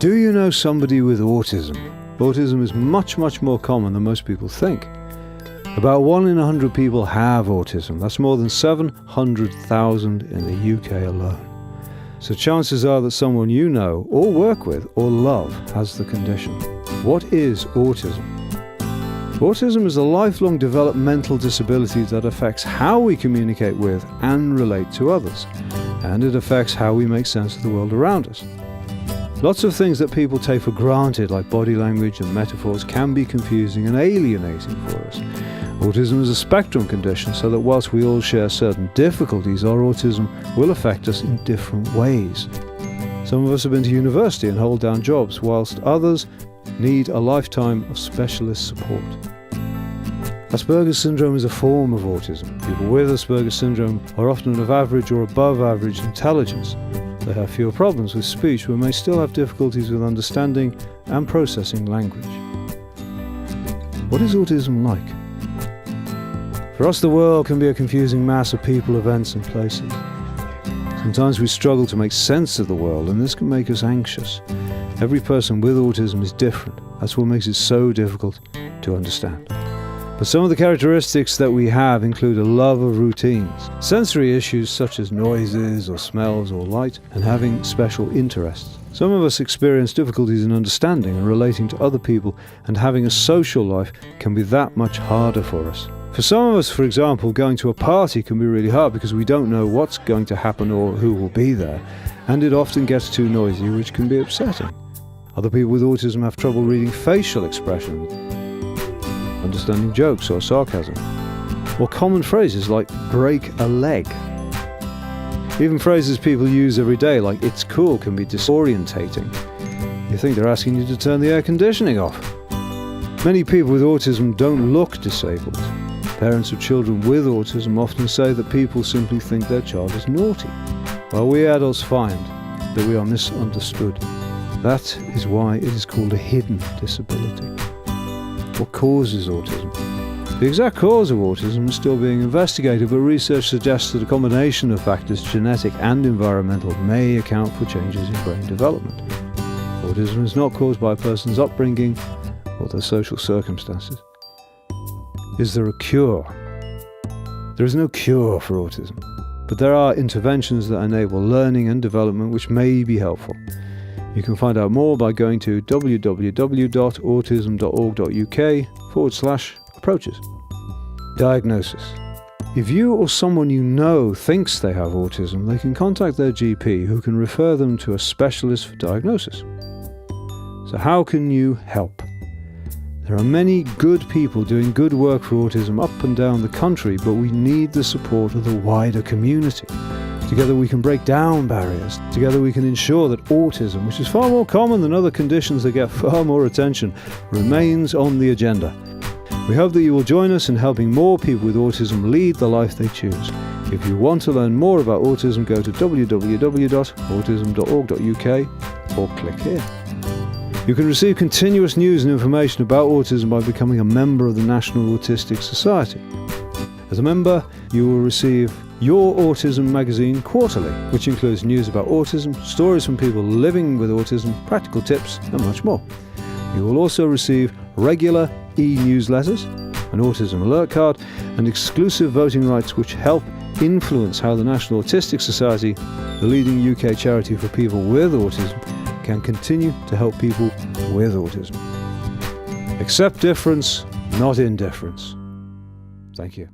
Do you know somebody with autism? Autism is much more common than most people think. About 1 in 100 people have autism. That's more than 700,000 in the UK alone. So chances are that someone you know, or work with, or love has the condition. What is autism? Autism is a lifelong developmental disability that affects how we communicate with and relate to others, and it affects how we make sense of the world around us. Lots of things that people take for granted, like body language and metaphors, can be confusing and alienating for us. Autism is a spectrum condition, so that whilst we all share certain difficulties, our autism will affect us in different ways. Some of us have been to university and hold down jobs, whilst others need a lifetime of specialist support. Asperger's syndrome is a form of autism. People with Asperger's syndrome are often of average or above average intelligence. They have fewer problems with speech, but may still have difficulties with understanding and processing language. What is autism like? For us, the world can be a confusing mass of people, events, and places. Sometimes we struggle to make sense of the world, and this can make us anxious. Every person with autism is different. That's what makes it so difficult to understand. But some of the characteristics that we have include a love of routines, sensory issues such as noises or smells or light, and having special interests. Some of us experience difficulties in understanding and relating to other people, and having a social life can be that much harder for us. For some of us, for example, going to a party can be really hard because we don't know what's going to happen or who will be there, and it often gets too noisy, which can be upsetting. Other people with autism have trouble reading facial expressions, understanding jokes or sarcasm, or common phrases like break a leg. Even phrases people use every day like it's cool can be disorientating. You think they're asking you to turn the air conditioning off. Many people with autism don't look disabled. Parents of children with autism often say that people simply think their child is naughty, while we adults find that we are misunderstood. That is why it is called a hidden disability. What causes autism? The exact cause of autism is still being investigated, but research suggests that a combination of factors, genetic and environmental, may account for changes in brain development. Autism is not caused by a person's upbringing or their social circumstances. Is there a cure? There is no cure for autism, but there are interventions that enable learning and development which may be helpful. You can find out more by going to www.autism.org.uk/approaches. Diagnosis. If you or someone you know thinks they have autism, they can contact their GP, who can refer them to a specialist for diagnosis. So how can you help? There are many good people doing good work for autism up and down the country, but we need the support of the wider community. Together we can break down barriers. Together we can ensure that autism, which is far more common than other conditions that get far more attention, remains on the agenda. We hope that you will join us in helping more people with autism lead the life they choose. If you want to learn more about autism, go to www.autism.org.uk or click here. You can receive continuous news and information about autism by becoming a member of the National Autistic Society. As a member, you will receive Your Autism magazine quarterly, which includes news about autism, stories from people living with autism, practical tips, and much more. You will also receive regular e-newsletters, an autism alert card, and exclusive voting rights which help influence how the National Autistic Society, the leading UK charity for people with autism, can continue to help people with autism. Accept difference, not indifference. Thank you.